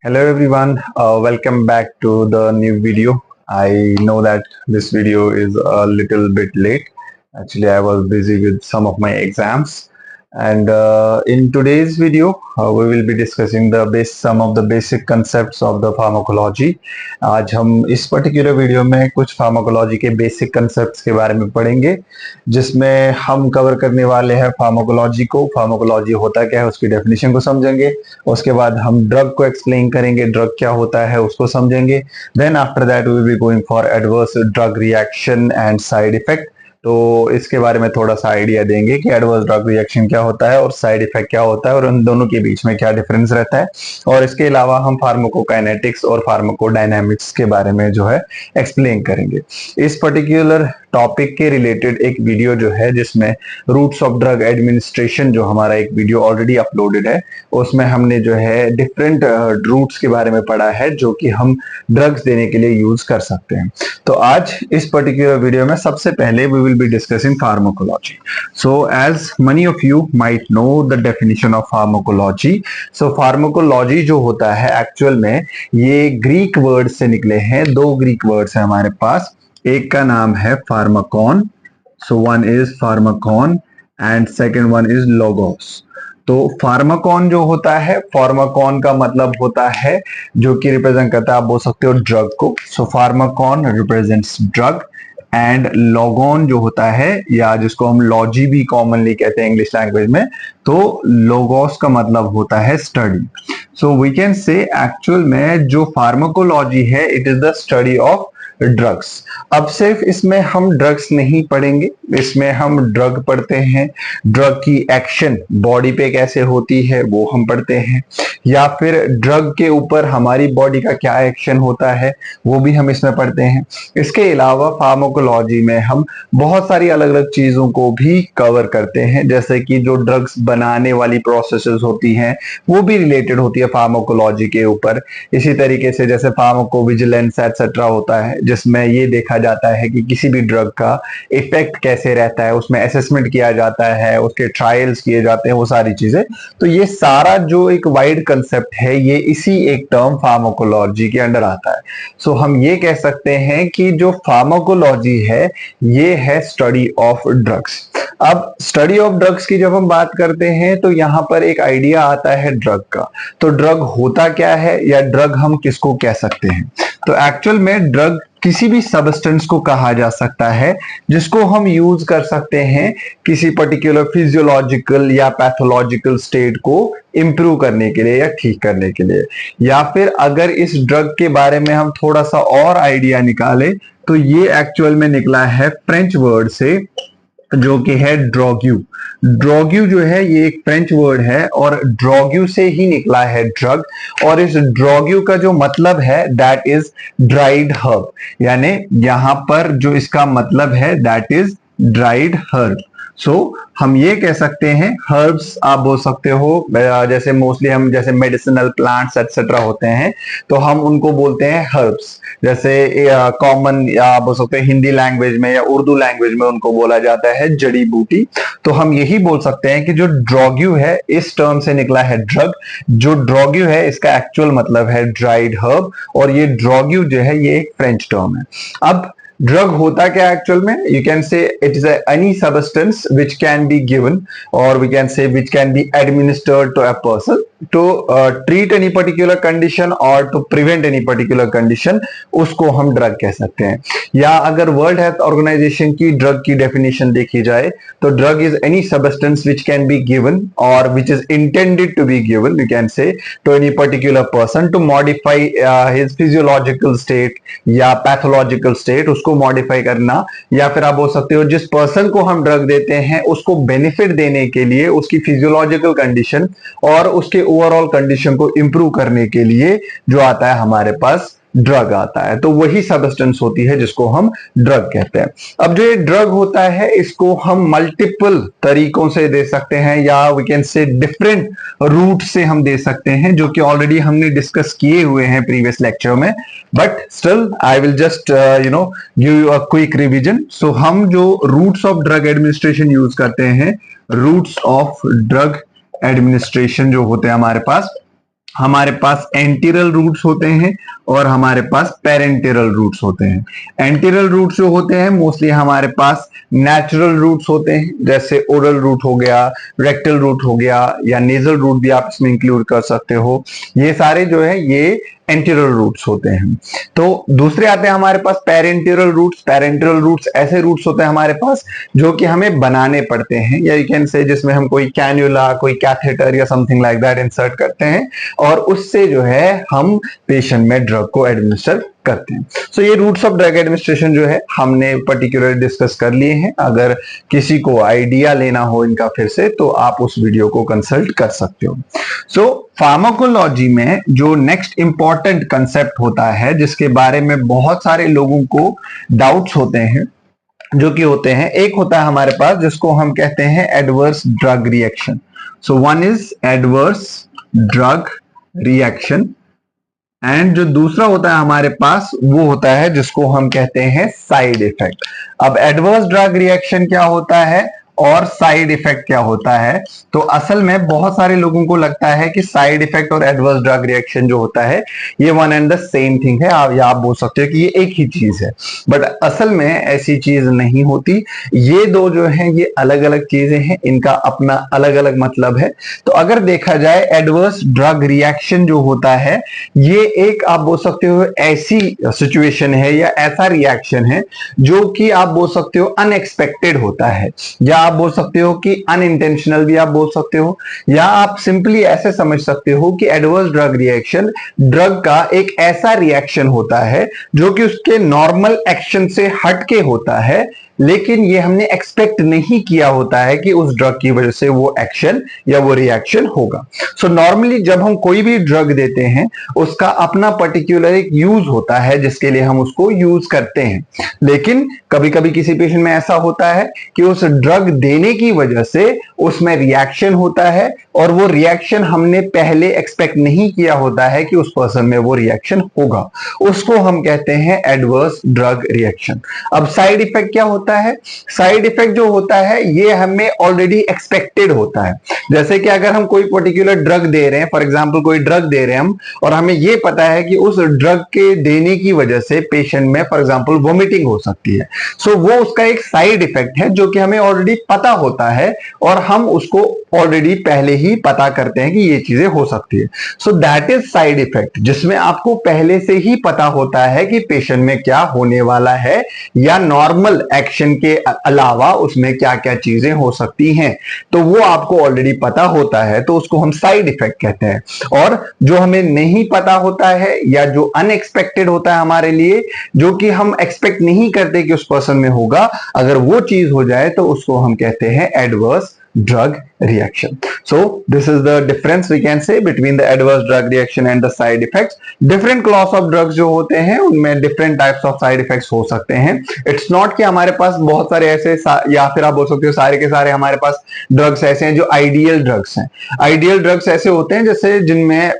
Hello everyone, welcome back to the new video. I know that this video is a little bit late. Actually, I was busy with some of my exams, and in today's video, we will be discussing some of the basic concepts of the pharmacology. आज हम इस particular video में कुछ pharmacology के basic concepts के बारे में पढ़ेंगे, जिसमें हम कवर करने वाले हैं फार्माकोलॉजी होता क्या है उसकी डेफिनेशन को समझेंगे। उसके बाद हम ड्रग को एक्सप्लेन करेंगे, ड्रग क्या होता है उसको समझेंगे। Then after that we will be going for adverse drug reaction and side effect. तो इसके बारे में थोड़ा सा आइडिया देंगे कि एडवर्स ड्रग रिएक्शन क्या होता है और साइड इफेक्ट क्या होता है और उन दोनों के बीच में क्या डिफरेंस रहता है। और इसके अलावा हम फार्माकोकाइनेटिक्स और फार्माकोडायनामिक्स के बारे में जो है एक्सप्लेन करेंगे। इस पर्टिकुलर टॉपिक के रिलेटेड एक वीडियो जो है जिसमें रूट्स ऑफ ड्रग एडमिनिस्ट्रेशन जो हमारा एक वीडियो ऑलरेडी अपलोडेड है, उसमें हमने जो है डिफरेंट रूट्स के बारे में पढ़ा है जो कि हम ड्रग्स देने के लिए यूज कर सकते हैं। तो आज इस पर्टिकुलर वीडियो में सबसे पहले we will be discussing pharmacology. So as many of you might know the definition of pharmacology. So pharmacology जो होता है एक्चुअल में ये ग्रीक वर्ड से निकले हैं। दो ग्रीक वर्ड्स हैं हमारे पास, एक का नाम है Pharmacon, so one is Pharmacon and second one is logos. तो फार्माकॉन जो होता है, फार्माकॉन का मतलब होता है जो कि रिप्रेजेंट करता है, आप बोल सकते हो ड्रग को। सो फार्माकॉन रिप्रेजेंट्स ड्रग एंड लोगोन जो होता है, या जिसको हम लॉजी भी कॉमनली कहते हैं इंग्लिश लैंग्वेज में, तो लोगोस का मतलब होता है study. So we can say actual में जो फार्माकोलॉजी है it is the study of drugs. अब सिर्फ इसमें हम ड्रग्स नहीं पढ़ेंगे, इसमें हम ड्रग पढ़ते हैं, ड्रग की एक्शन बॉडी पे कैसे होती है वो हम पढ़ते हैं, या फिर ड्रग के ऊपर हमारी बॉडी का क्या एक्शन होता है वो भी हम इसमें पढ़ते हैं। इसके अलावा फार्माकोलॉजी में हम बहुत सारी अलग अलग चीजों को भी कवर करते हैं, जैसे कि जो ड्रग्स बनाने वाली प्रोसेसेस होती हैं वो भी रिलेटेड होती है फार्माकोलॉजी के ऊपर। इसी तरीके से जैसे फार्माकोविजिलेंस एटसेट्रा होता है, जिसमें ये देखा जाता है कि किसी भी ड्रग का इफेक्ट कैसे रहता है, उसमें असेसमेंट किया जाता है, उसके ट्रायल्स किए जाते हैं, वो सारी चीजें। तो ये सारा जो एक वाइड कंसेप्ट है ये इसी एक टर्म फार्माकोलॉजी के अंडर आता है। सो हम ये कह सकते हैं कि जो फार्माकोलॉजी है ये है स्टडी ऑफ ड्रग्स। अब स्टडी ऑफ ड्रग्स की जब हम बात करते हैं तो यहां पर एक आइडिया आता है ड्रग का। तो ड्रग होता क्या है या ड्रग हम किसको कह सकते हैं? तो एक्चुअल में ड्रग किसी भी सबस्टेंस को कहा जा सकता है जिसको हम यूज कर सकते हैं किसी पर्टिकुलर फिजियोलॉजिकल या पैथोलॉजिकल स्टेट को इंप्रूव करने के लिए या ठीक करने के लिए। या फिर अगर इस ड्रग के बारे में हम थोड़ा सा और आइडिया निकालें तो ये एक्चुअल में निकला है फ्रेंच वर्ड से, जो कि है ड्रॉग्यू। ड्रॉग्यू जो है ये एक फ्रेंच वर्ड है और ड्रॉग्यू से ही निकला है ड्रग। और इस ड्रॉग्यू का जो मतलब है दैट इज ड्राइड हर्ब, यानी यहां पर जो इसका मतलब है दैट इज ड्राइड हर्ब। सो हम ये कह सकते हैं हर्ब्स आप बोल सकते हो, जैसे मोस्टली हम जैसे मेडिसिनल प्लांट्स एटसेट्रा होते हैं तो हम उनको बोलते हैं हर्ब्स। जैसे कॉमन या आप बोल सकते हैं हिंदी लैंग्वेज में या उर्दू लैंग्वेज में उनको बोला जाता है जड़ी बूटी। तो हम यही बोल सकते हैं कि जो ड्रॉग्यू है इस टर्म से निकला है ड्रग। जो ड्रॉग्यू है इसका एक्चुअल मतलब है ड्राइड हर्ब, और ये ड्रॉग्यू जो है ये एक फ्रेंच टर्म है। अब ड्रग होता क्या एक्चुअल में? You can say it is any substance which can be given or we can say which can be administered to a person to treat any particular condition or to prevent any particular condition, उसको हम drug कह सकते हैं। या अगर world health organisation की drug की definition देखी जाए तो drug is any substance which can be given or which is intended to be given, you can say, to any particular person to modify his physiological state या pathological state, उसको modify करना। या फिर आप बोल सकते हो जिस पर्सन को हम ड्रग देते हैं उसको बेनिफिट देने के लिए उसकी फिजियोलॉजिकल कंडीशन और उसके ओवरऑल कंडीशन को इंप्रूव करने के लिए जो आता है हमारे पास ड्रग आता है। तो वही सबस्टेंस होती है जिसको हम ड्रग कहते हैं। अब जो ये ड्रग होता है इसको हम मल्टीपल तरीकों से दे सकते हैं या we can say different route से हम दे सकते हैं, जो कि ऑलरेडी हमने डिस्कस किए हुए हैं प्रीवियस लेक्चर में। But still I will just give you a quick revision. So हम जो routes of drug administration use करते हैं, रूट्स ऑफ ड्रग एडमिनिस्ट्रेशन जो होते हैं हमारे पास, हमारे पास एंटीरियल रूट्स होते हैं और हमारे पास पेरेंटियल रूट्स होते हैं। एंटीरियल रूट्स जो होते हैं मोस्टली हमारे पास नेचुरल रूट्स होते हैं, जैसे ओरल रूट हो गया, रेक्टल रूट हो गया, या नेजल रूट भी आप इसमें इंक्लूड कर सकते हो। ये सारे जो है ये एंटीरियल रूट्स होते हैं। तो दूसरे आते हैं हमारे पास पेरेंटियल रूट्स। पेरेंटियल रूट्स ऐसे रूट्स होते हैं हमारे पास जो कि हमें बनाने पड़ते हैं, या यू कैन से जिसमें हम कोई कैन्युला, कोई कैथेटर या समथिंग लाइक दैट इंसर्ट करते हैं और उससे जो है हम पेशेंट में ड्रग को एडमिनिस्टर करते हैं। सो ये रूट्स ऑफ ड्रग एडमिनिस्ट्रेशन जो है हमने पर्टिकुलर डिस्कस कर लिए हैं। अगर किसी को आइडिया लेना हो इनका फिर से तो आप उस वीडियो को कंसल्ट कर सकते हो। सो फार्माकोलॉजी में जो नेक्स्ट इंपॉर्टेंट कंसेप्ट होता है जिसके बारे में बहुत सारे लोगों को डाउट्स होते हैं, जो कि होते हैं, एक होता है हमारे पास जिसको हम कहते हैं adverse drug reaction. So one is adverse drug reaction, and जो दूसरा होता है हमारे पास वो होता है जिसको हम कहते हैं साइड इफेक्ट। अब एडवर्स ड्रग रिएक्शन क्या होता है और साइड इफेक्ट क्या होता है, तो असल में बहुत सारे लोगों को लगता है कि साइड इफेक्ट और एडवर्स ड्रग रिएक्शन जो होता है ये one and the same thing है, आप बोल सकते हो कि ये एक ही चीज है, बट असल में ऐसी चीज नहीं होती। ये दो जो है ये अलग अलग चीजें हैं, इनका अपना अलग अलग मतलब है। तो अगर देखा जाए एडवर्स ड्रग रिएक्शन जो होता है ये एक आप बोल सकते हो ऐसी सिचुएशन है या ऐसा रिएक्शन है जो कि आप बोल सकते हो अनएक्सपेक्टेड होता है, या आप बोल सकते हो कि अनइंटेंशनल भी आप बोल सकते हो, या आप सिंपली ऐसे समझ सकते हो कि एडवर्स ड्रग रिएक्शन ड्रग का एक ऐसा रिएक्शन होता है जो कि उसके नॉर्मल एक्शन से हटके होता है, लेकिन ये हमने एक्सपेक्ट नहीं किया होता है कि उस ड्रग की वजह से वो एक्शन या वो रिएक्शन होगा। सो नॉर्मली जब हम कोई भी ड्रग देते हैं उसका अपना पर्टिकुलर एक यूज होता है जिसके लिए हम उसको यूज करते हैं, लेकिन कभी कभी किसी पेशेंट में ऐसा होता है कि उस ड्रग देने की वजह से उसमें रिएक्शन होता है और वो रिएक्शन हमने पहले एक्सपेक्ट नहीं किया होता है कि उस पर्सन में वो रिएक्शन होगा, उसको हम कहते हैं एडवर्स ड्रग रिएक्शन। अब साइड इफेक्ट क्या होता है? साइड इफेक्ट जो होता है ये हमें ऑलरेडी एक्सपेक्टेड होता है। जैसे कि अगर हम कोई पर्टिकुलर ड्रग दे रहे हैं, फॉर एग्जांपल कोई ड्रग दे रहे हैं हम, और हमें ये पता है कि उस ड्रग के देने की वजह से पेशेंट में फॉर एग्जांपल वोमिटिंग हो सकती है, सो वो उसका एक साइड इफेक्ट है जो कि हमें ऑलरेडी पता होता है और हम उसको ऑलरेडी पहले ही पता करते हैं कि ये चीजें हो सकती है। So that is side effect, जिसमें आपको पहले से ही पता होता है कि पेशेंट में क्या होने वाला है या नॉर्मल एक्शन के अलावा उसमें क्या क्या चीजें हो सकती हैं, तो वो आपको ऑलरेडी पता होता है, तो उसको हम साइड इफेक्ट कहते हैं। और जो हमें नहीं पता होता है या जो अनएक्सपेक्टेड होता है हमारे लिए, जो कि हम एक्सपेक्ट नहीं करते कि उस पर्सन में होगा, अगर वो चीज हो जाए तो उसको हम कहते हैं adverse drug reaction. So this is the difference we can say between the adverse drug reaction and the side effects. Different class of drugs जो होते हैं उनमें different types of side effects हो सकते हैं। It's not कि हमारे पास बहुत सारे ऐसे या फिर आप बोल सकते हो सारे के सारे हमारे पास ड्रग्स ऐसे हैं जो आइडियल ड्रग्स हैं। आइडियल ड्रग्स ऐसे होते हैं जैसे जिनमें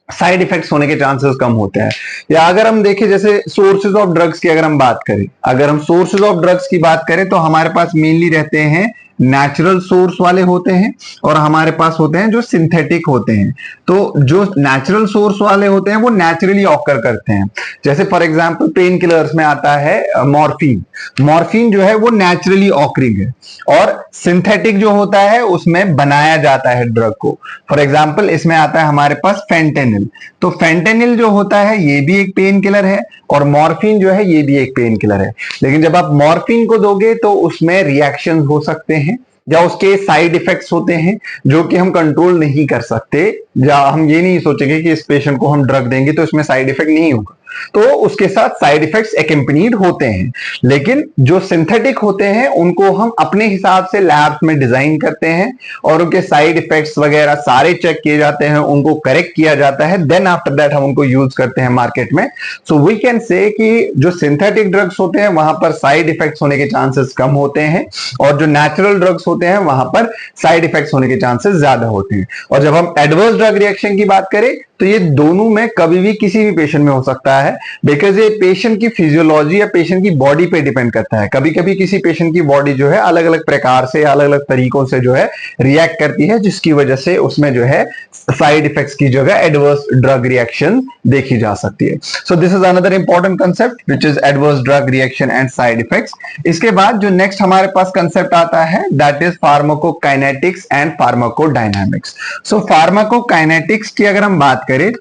साइड इफेक्ट्स होने के चांसेस कम होते हैं। या अगर हम देखें जैसे सोर्सेज ऑफ ड्रग्स की अगर हम बात करें, अगर हम सोर्सेज ऑफ ड्रग्स की बात करें तो हमारे पास मेनली रहते हैं नेचुरल सोर्स वाले होते हैं और हमारे पास होते हैं जो सिंथेटिक होते हैं। तो जो नेचुरल सोर्स वाले होते हैं वो नेचुरली ऑकर करते हैं। जैसे फॉर एग्जांपल पेन किलर्स में आता है मॉर्फिन। मॉर्फिन जो है वो नेचुरली ऑकरिंग है, और सिंथेटिक जो होता है उसमें बनाया जाता है ड्रग को। फॉर एग्जांपल इसमें आता है हमारे पास फेंटेनिल। तो फेंटेनिल जो होता है ये भी एक पेन किलर है और मॉर्फिन जो है ये भी एक पेन किलर है। लेकिन जब आप मॉर्फिन को दोगे तो उसमें रिएक्शंस हो सकते हैं या उसके साइड इफेक्ट्स होते हैं जो कि हम कंट्रोल नहीं कर सकते, या हम ये नहीं सोचेंगे कि इस पेशेंट को हम ड्रग देंगे तो इसमें साइड इफेक्ट नहीं होगा, तो उसके साथ साइड इफेक्ट्स एक्कम्पनीड होते हैं। लेकिन जो सिंथेटिक होते हैं उनको हम अपने हिसाब से लैब में डिजाइन करते हैं और उनके साइड इफेक्ट्स वगैरह सारे चेक किए जाते हैं, उनको करेक्ट किया जाता है, देन आफ्टर दैट हम उनको यूज करते हैं मार्केट में। सो वी कैन से कि जो सिंथेटिक ड्रग्स होते हैं वहां पर साइड इफेक्ट्स होने के चांसेस कम होते हैं, और जो नेचुरल ड्रग्स होते हैं वहां पर साइड इफेक्ट्स होने के चांसेस ज्यादा होते हैं। और जब हम एडवर्स ड्रग रिएक्शन की बात करें तो ये दोनों में कभी भी किसी भी पेशेंट में हो सकता है, बिकॉज ये पेशेंट की फिजियोलॉजी या पेशेंट की बॉडी पे डिपेंड करता है। कभी कभी किसी पेशेंट की बॉडी जो है अलग अलग प्रकार से, अलग अलग तरीकों से जो है रिएक्ट करती है, जिसकी वजह से उसमें जो है साइड इफेक्ट्स की जगह एडवर्स ड्रग रिएक्शन देखी जा सकती है। सो this is another important concept which is adverse drug reaction and side effects. इसके बाद जो नेक्स्ट हमारे पास कंसेप्ट आता है that is pharmacokinetics and pharmacodynamics. So pharmacokinetics की अगर हम बात करें,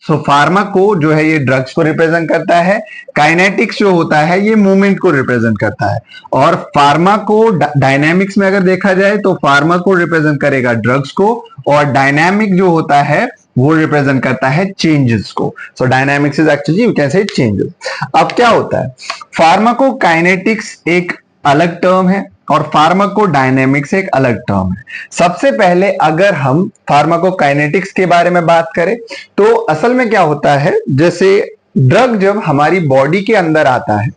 सो फार्माको जो है ये ड्रग्स को रिप्रेजेंट करता है, काइनेटिक्स जो होता है ये मूवमेंट को रिप्रेजेंट करता है, और फार्माको डायनेमिक्स में अगर देखा जाए तो फार्माको रिप्रेजेंट करेगा ड्रग्स को, और डायनामिक जो होता है वो रिप्रेजेंट करता है चेंजेस को। So dynamics is actually you can say changes. अब क्या होता है, फार्माकोकाइनेटिक्स एक अलग टर्म है और फार्माकोडायनेमिक्स एक अलग टर्म है। सबसे पहले अगर हम फार्माकोकाइनेटिक्स के बारे में बात करें तो असल में क्या होता है, जैसे ड्रग जब हमारी बॉडी के अंदर आता है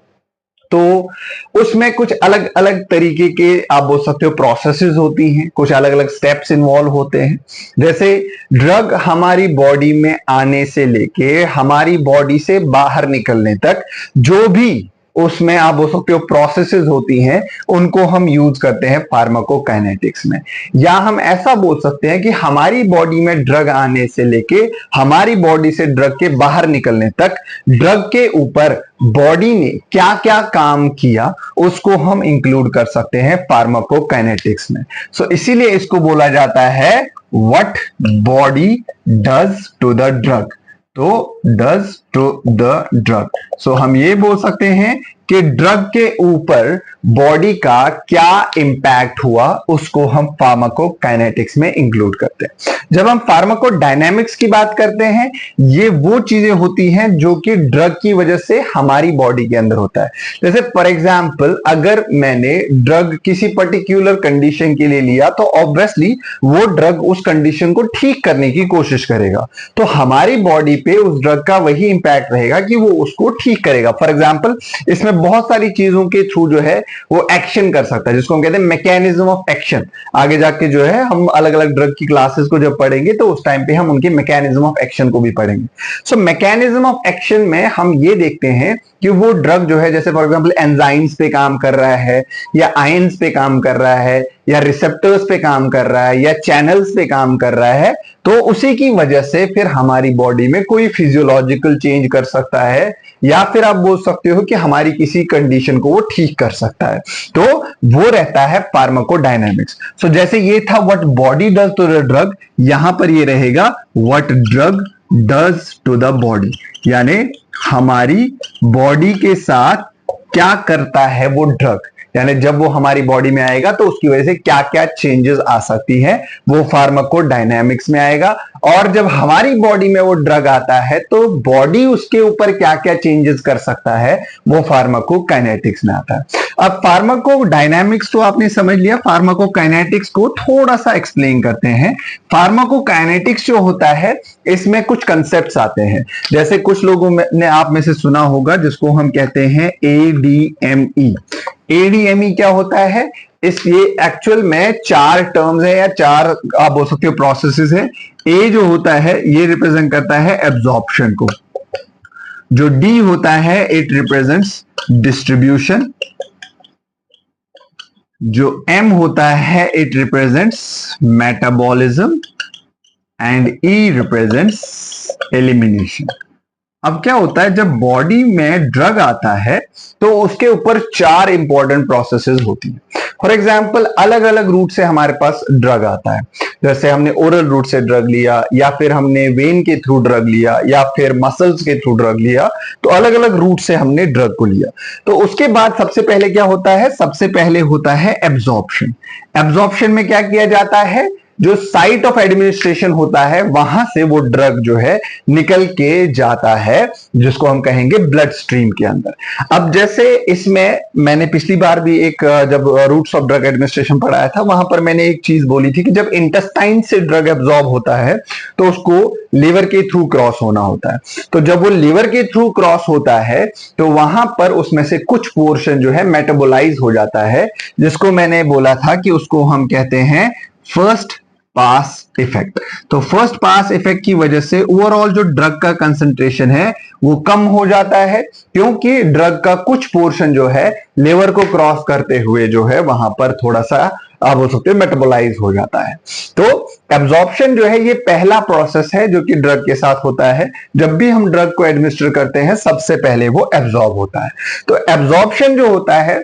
तो उसमें कुछ अलग अलग तरीके के आप बोल सकते हो प्रोसेसेस होती हैं, कुछ अलग अलग स्टेप्स इन्वॉल्व होते हैं। जैसे ड्रग हमारी बॉडी में आने से लेके हमारी बॉडी से बाहर निकलने तक जो भी उसमें आप बोल सकते हो प्रोसेसेस होती हैं, उनको हम यूज करते हैं फार्माकोकाइनेटिक्स में। या हम ऐसा बोल सकते हैं कि हमारी बॉडी में ड्रग आने से लेके हमारी बॉडी से ड्रग के बाहर निकलने तक ड्रग के ऊपर बॉडी ने क्या क्या काम किया उसको हम इंक्लूड कर सकते हैं फार्माकोकाइनेटिक्स में। सो इसीलिए इसको बोला जाता है what body does to the drug, तो does to the drug. So हम ये बोल सकते हैं कि ड्रग के ऊपर बॉडी का क्या इंपैक्ट हुआ उसको हम फार्माकोकाइनेटिक्स में इंक्लूड करते हैं। जब हम फार्माकोडायनामिक्स की बात करते हैं, ये वो चीजें होती हैं जो कि ड्रग की वजह से हमारी बॉडी के अंदर होता है। जैसे फॉर एग्जांपल अगर मैंने ड्रग किसी पर्टिकुलर कंडीशन के लिए लिया तो ऑब्वियसली वो ड्रग उस कंडीशन को ठीक करने की कोशिश करेगा, तो हमारी बॉडी पे उस ड्रग का वही इंपैक्ट रहेगा कि वो उसको ठीक करेगा। फॉर एग्जांपल इसमें बहुत सारी चीजों के थ्रू जो है वो एक्शन कर सकता है, जिसको हम कहते हैं मैकेनिज्म ऑफ एक्शन। आगे जाके जो है हम अलग अलग ड्रग की क्लासेस को जब पढ़ेंगे तो उस टाइम पे हम उनके मैकेनिज्म ऑफ एक्शन को भी पढ़ेंगे। सो मैकेनिज्म ऑफ एक्शन में हम ये देखते हैं कि वो ड्रग जो है, जैसे फॉर एग्जांपल एंजाइम्स पे काम कर रहा है, या आयंस पे काम कर रहा है, या रिसेप्टर्स पे काम कर रहा है, या चैनल्स पे काम कर रहा है, तो उसी की वजह से फिर हमारी बॉडी में कोई फिजियोलॉजिकल चेंज कर सकता है, या फिर आप बोल सकते हो कि हमारी किसी कंडीशन को वो ठीक कर सकता है। तो वो रहता है फार्माकोडायनामिक्स। सो जैसे ये था what body does to the drug, यहां पर ये रहेगा what drug does to the body, यानी हमारी बॉडी के साथ क्या करता है वो ड्रग, यानी जब वो हमारी बॉडी में आएगा तो उसकी वजह से क्या क्या चेंजेस आ सकती है, वो फार्माकोडायनामिक्स में आएगा। और जब हमारी बॉडी में वो ड्रग आता है तो बॉडी उसके ऊपर क्या क्या चेंजेस कर सकता है, वो फार्माकोकाइनेटिक्स में आता है। अब फार्माकोडायनामिक्स तो आपने समझ लिया, फार्माकोकाइनेटिक्स को थोड़ा सा एक्सप्लेन करते हैं। फार्माकोकाइनेटिक्स जो होता है इसमें कुछ कंसेप्ट्स आते हैं, जैसे कुछ लोगों ने आप में से सुना होगा जिसको हम कहते हैं एडीएमई। एडीएमई क्या होता है, इस ये एक्चुअल में 4 टर्म्स है या 4 आप बोल सकते हो प्रोसेसेस है। ए जो होता है ये रिप्रेजेंट करता है एब्जॉर्प्शन को, जो डी होता है इट रिप्रेजेंट्स डिस्ट्रीब्यूशन, जो एम होता है it represents metabolism, and E represents elimination. अब क्या होता है, जब बॉडी में ड्रग आता है तो उसके ऊपर 4 इंपॉर्टेंट प्रोसेसेस होती हैं। फॉर एग्जांपल अलग अलग रूट से हमारे पास ड्रग आता है, जैसे हमने ओरल रूट से ड्रग लिया, या फिर हमने वेन के थ्रू ड्रग लिया, या फिर मसल्स के थ्रू ड्रग लिया, तो अलग अलग रूट से हमने ड्रग को लिया। तो उसके बाद सबसे पहले क्या होता है, सबसे पहले होता है एब्जॉर्प्शन। एब्जॉर्प्शन में क्या किया जाता है, जो साइट ऑफ एडमिनिस्ट्रेशन होता है वहां से वो ड्रग जो है निकल के जाता है, जिसको हम कहेंगे ब्लड स्ट्रीम के अंदर। अब जैसे इसमें मैंने पिछली बार भी एक जब रूट्स ऑफ ड्रग एडमिनिस्ट्रेशन पढ़ाया था, वहां पर मैंने एक चीज बोली थी कि जब इंटेस्टाइन से ड्रग एब्जॉर्ब होता है तो उसको लिवर के थ्रू क्रॉस होना होता है। तो जब वो लिवर के थ्रू क्रॉस होता है तो वहां पर उसमें से कुछ पोर्शन जो है मेटाबोलाइज हो जाता है, जिसको मैंने बोला था कि उसको हम कहते हैं फर्स्ट पास इफेक्ट। तो फर्स्ट पास इफेक्ट की वजह से ओवरऑल जो ड्रग का कंसंट्रेशन है वो कम हो जाता है, क्योंकि ड्रग का कुछ पोर्शन जो है लिवर को क्रॉस करते हुए जो है वहां पर थोड़ा सा आप बोल सकते हो मेटाबोलाइज हो जाता है। तो एब्जॉर्प्शन जो है ये पहला प्रोसेस है जो कि ड्रग के साथ होता है। जब भी हम ड्रग को एडमिनिस्टर करते हैं सबसे पहले वो एब्जॉर्ब होता है। तो एब्जॉर्प्शन जो होता है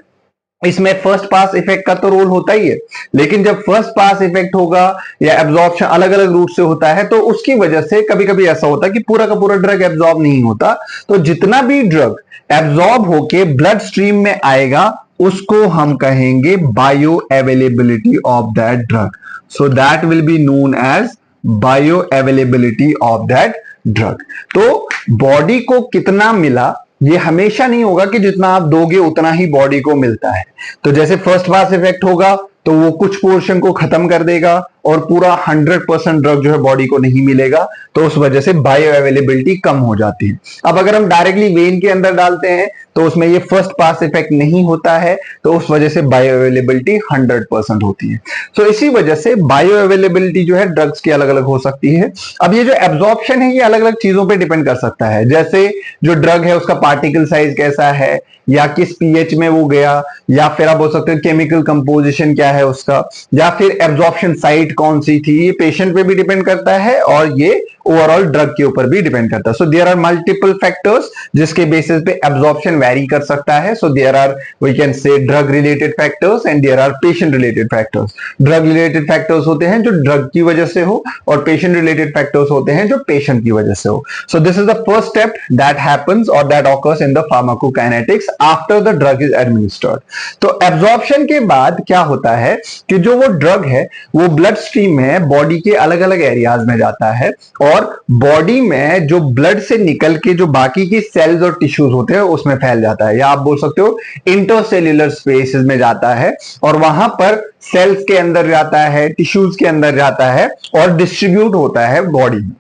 इसमें फर्स्ट पास इफेक्ट का तो रोल होता ही है, लेकिन जब फर्स्ट पास इफेक्ट होगा या एब्जॉर्प्शन अलग अलग रूट से होता है तो उसकी वजह से कभी कभी ऐसा होता है कि पूरा का पूरा ड्रग एब्जॉर्ब नहीं होता। तो जितना भी ड्रग एब्जॉर्ब होके ब्लड स्ट्रीम में आएगा उसको हम कहेंगे bio availability of that drug. So that will be known as bio availability of that drug. तो बॉडी को कितना मिला ये हमेशा नहीं होगा कि जितना आप दोगे उतना ही बॉडी को मिलता है। तो जैसे फर्स्ट पास इफेक्ट होगा तो वो कुछ पोर्शन को खत्म कर देगा और पूरा 100% ड्रग जो है बॉडी को नहीं मिलेगा, तो उस वजह से बायो अवेलेबिलिटी कम हो जाती है। अब अगर हम डायरेक्टली वेन के अंदर डालते हैं तो उसमें ये फर्स्ट पास इफेक्ट नहीं होता है, तो उस वजह से बायो अवेलेबिलिटी 100% होती है। तो इसी वजह से बायो अवेलेबिलिटी जो है ड्रग्स की अलग अलग हो सकती है। अब ये जो एब्जॉर्प्शन है ये अलग अलग चीजों पर डिपेंड कर सकता है, जैसे जो ड्रग है उसका पार्टिकल साइज कैसा है, या किस पीएच में वो गया, या फिर आप बोल सकते हो केमिकल कंपोजिशन क्या है उसका, या फिर एब्जॉर्प्शन साइट कौन सी थी। ये पेशेंट पे भी डिपेंड करता है और ये ओवरऑल ड्रग के ऊपर भी डिपेंड करता है। So there are multiple factors जिसके बेसिस पे एब्जॉर्प्शन वेरी कर सकता है। So there are we can say drug related factors and there are patient related factors. Drug related factors होते हैं जो ड्रग की वजह से हो, और पेशेंट रिलेटेड फैक्टर्स होते हैं जो पेशेंट की वजह से हो। So this is the first step that happens और that occurs in the pharmacokinetics after the drug is administered. तो एब्जॉर्प्शन के बाद क्या होता है कि जो वो ड्रग है वो ब्लड स्ट्रीम में बॉडी के अलग अलग एरियाज में जाता है, और बॉडी में जो ब्लड से निकल के जो बाकी की सेल्स और टिश्यूज होते हैं उसमें फैल जाता है, या आप बोल सकते हो इंटरसेल्यूलर स्पेसेस में जाता है, और वहां पर सेल्स के अंदर जाता है, टिश्यूज के अंदर जाता है और डिस्ट्रीब्यूट होता है बॉडी में।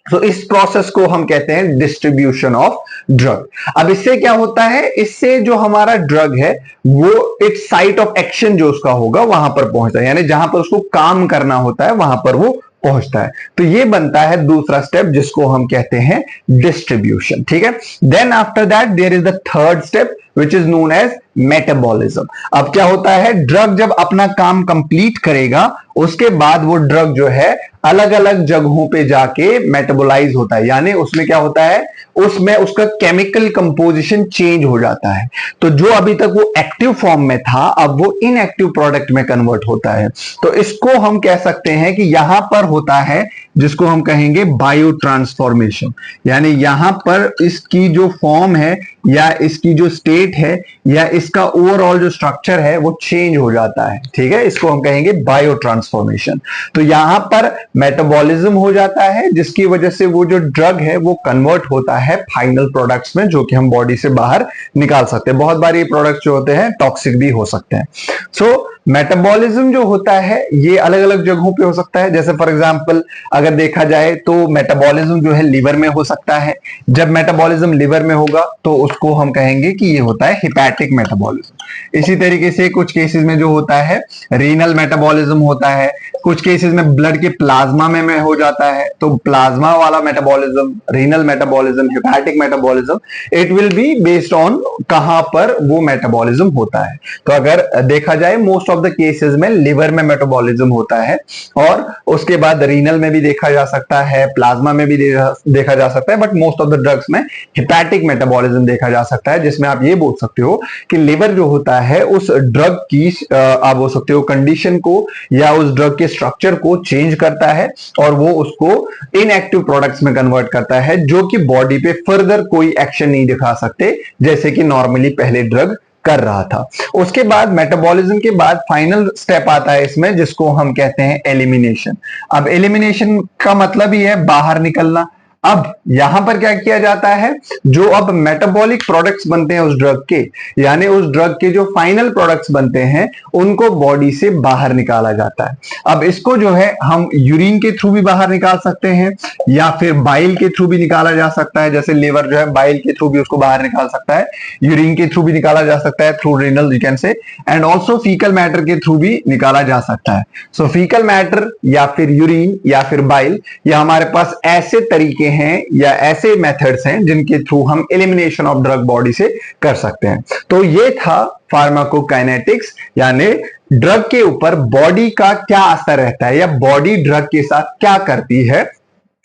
तो इस प्रोसेस को हम कहते हैं डिस्ट्रीब्यूशन ऑफ ड्रग। अब इससे क्या होता है, इससे जो हमारा ड्रग है वो इट्स साइट ऑफ एक्शन जो उसका होगा वहां पर पहुंचता है, यानी जहां पर उसको काम करना होता है वहां पर वो पहुंचता है। तो ये बनता है दूसरा स्टेप जिसको हम कहते हैं डिस्ट्रीब्यूशन। ठीक है, then after that there is the third step which is known as metabolism. अब क्या होता है, ड्रग जब अपना काम कंप्लीट करेगा उसके बाद वो ड्रग जो है अलग अलग जगहों पे जाके मेटाबोलाइज होता है, यानी उसमें क्या होता है, उसमें उसका केमिकल कंपोजिशन चेंज हो जाता है। तो जो अभी तक वो एक्टिव फॉर्म में था अब वो इनएक्टिव प्रोडक्ट में कन्वर्ट होता है। तो इसको हम कह सकते हैं कि यहां पर होता है जिसको हम कहेंगे बायो ट्रांसफॉर्मेशन, यानी यहां पर इसकी जो फॉर्म है या इसकी जो स्टेट है या इसका ओवरऑल जो स्ट्रक्चर है वो चेंज हो जाता है। ठीक है, इसको हम कहेंगे बायो ट्रांसफॉर्मेशन। तो यहां पर मेटाबॉलिज्म हो जाता है जिसकी वजह से वो जो ड्रग है वो कन्वर्ट होता है फाइनल प्रोडक्ट्स में जो कि हम बॉडी से बाहर निकाल सकते हैं। बहुत बार ये प्रोडक्ट्स जो होते हैं टॉक्सिक भी हो सकते हैं। सो मेटाबॉलिज्म जो होता है ये अलग अलग जगहों पे हो सकता है। जैसे फॉर एग्जांपल अगर देखा जाए तो मेटाबॉलिज्म जो है लिवर में हो सकता है। जब मेटाबॉलिज्म लिवर में होगा तो उसको हम कहेंगे कि ये होता है हिपैटिक मेटाबॉलिज्म। इसी तरीके से कुछ केसेस में जो होता है रीनल मेटाबॉलिज्म होता है, कुछ केसेस में ब्लड के प्लाज्मा में हो जाता है। तो प्लाज्मा वाला metabolism, renal metabolism, hepatic metabolism, it will be based on कहां पर वो मेटाबॉलिज्म होता है। तो अगर देखा जाए मोस्ट ऑफ द केसेस में लिवर में मेटाबॉलिज्म होता है, और उसके बाद रीनल में भी देखा जा सकता है, प्लाज्मा में भी देखा जा सकता है, but most of the drugs में हिपैटिक मेटाबॉलिज्म देखा जा सकता है, जिसमें आप ये बोल सकते हो कि लिवर जो होता है उस ड्रग की आप बोल सकते हो कंडीशन को या उस ड्रग के स्ट्रक्चर को चेंज करता है और वो उसको इनएक्टिव प्रोडक्ट्स में कन्वर्ट करता है जो कि बॉडी पे फर्दर कोई एक्शन नहीं दिखा सकते जैसे कि नॉर्मली पहले ड्रग कर रहा था। उसके बाद मेटाबॉलिज्म के बाद फाइनल स्टेप आता है इसमें जिसको हम कहते हैं एलिमिनेशन। अब एलिमिनेशन का मतलब ही है बाहर निकलना। अब यहां पर क्या किया जाता है, जो अब मेटाबॉलिक प्रोडक्ट्स बनते हैं उस ड्रग के, यानी उस ड्रग के जो फाइनल प्रोडक्ट्स बनते हैं उनको बॉडी से बाहर निकाला जाता है। अब इसको जो है हम यूरिन के थ्रू भी बाहर निकाल सकते हैं या फिर बाइल के थ्रू भी निकाला जा सकता है। जैसे लीवर जो है बाइल के थ्रू भी उसको बाहर निकाल सकता है, यूरिन के थ्रू भी निकाला जा सकता है, थ्रू रीनल यू कैन से, एंड ऑल्सो फीकल मैटर के थ्रू भी निकाला जा सकता है। सो फीकल मैटर या फिर यूरिन या फिर बाइल, ये हमारे पास ऐसे तरीके हैं या ऐसे मेथड्स हैं जिनके थ्रू हम एलिमिनेशन ऑफ ड्रग बॉडी से कर सकते हैं। तो ये था फार्माकोकाइनेटिक्स, यानी ड्रग के ऊपर बॉडी का क्या असर रहता है या बॉडी ड्रग के साथ क्या करती है,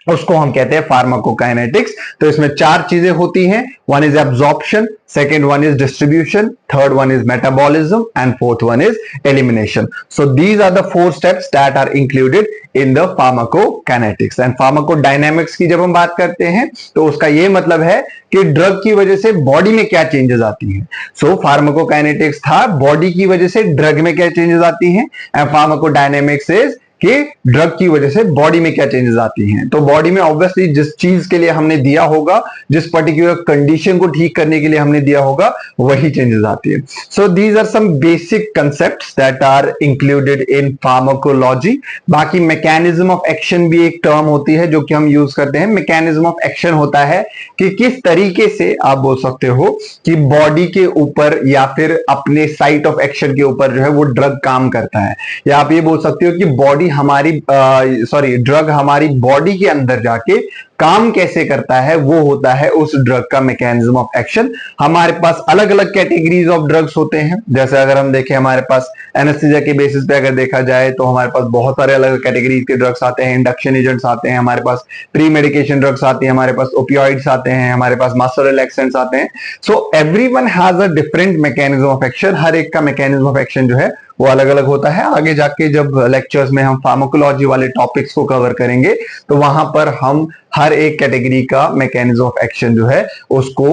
उसको हम कहते हैं फार्माकोकाइनेटिक्स। तो इसमें 4 चीजें होती हैं, one is absorption, second one is distribution, third one is metabolism and fourth one is elimination. So these are the 4 steps that are included in the pharmacokinetics. And pharmacodynamics की जब हम बात करते हैं तो उसका यह मतलब है कि ड्रग की वजह से बॉडी में क्या चेंजेस आती हैं। सो फार्माकोकाइनेटिक्स था बॉडी की वजह से ड्रग में क्या चेंजेस आती हैं, एंड फार्माकोडायनेमिक्स इज कि ड्रग की वजह से बॉडी में क्या चेंजेस आती हैं। तो बॉडी में ऑब्वियसली जिस चीज के लिए हमने दिया होगा, जिस पर्टिकुलर कंडीशन को ठीक करने के लिए हमने दिया होगा, वही चेंजेस आती है। So these are some basic concepts that are included in pharmacology. बाकी मैकेनिज्म ऑफ एक्शन भी एक टर्म होती है जो कि हम यूज करते हैं। मैकेनिज्म ऑफ एक्शन होता है कि किस तरीके से आप बोल सकते हो कि बॉडी के ऊपर या फिर अपने साइट ऑफ एक्शन के ऊपर जो है वो ड्रग काम करता है, या आप ये बोल सकते हो कि बॉडी हमारी ड्रग हमारी बॉडी के अंदर जाके काम कैसे करता है, वो होता है उस ड्रग का मैकेनिज्म ऑफ एक्शन। हमारे पास अलग अलग कैटेगरीज ऑफ ड्रग्स होते हैं। जैसे अगर हम देखें हमारे पास एनेस्थीसिया के बेसिस पे अगर देखा जाए तो हमारे पास बहुत सारे अलग कैटेगरीज के ड्रग्स आते हैं। इंडक्शन एजेंट्स आते हैं, हमारे पास प्री मेडिकेशन ड्रग्स आती हैं, हमारे पास ओपियोइड्स आते हैं, हमारे पास मसल रिलैक्सेंट्स आते हैं। So everyone has a different mechanism of action. हर एक का मैकेनिज्म ऑफ एक्शन जो है वो अलग अलग होता है। आगे जाके जब लेक्चर्स में हम फार्माकोलॉजी वाले टॉपिक्स को कवर करेंगे तो वहां पर हम हर एक कैटेगरी का मैकेनिज्म ऑफ एक्शन जो है उसको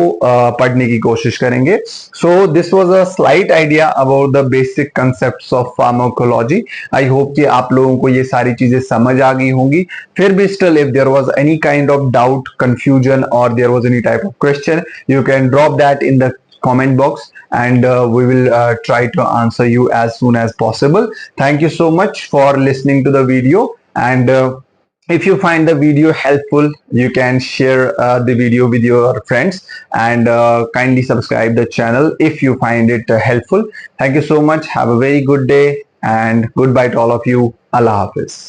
पढ़ने की कोशिश करेंगे। So this was a slight idea about the basic concepts of pharmacology. I hope कि आप लोगों को ये सारी चीजें समझ आ गई होंगी। फिर भी still if there was any kind of doubt, confusion और there was any type of question, you can drop that in the comment box and we will try to answer you as soon as possible. Thank you so much for listening to the video, and if you find the video helpful, you can share the video with your friends, and kindly subscribe the channel if you find it helpful. Thank you so much. Have a very good day and goodbye to all of you. Allah Hafiz.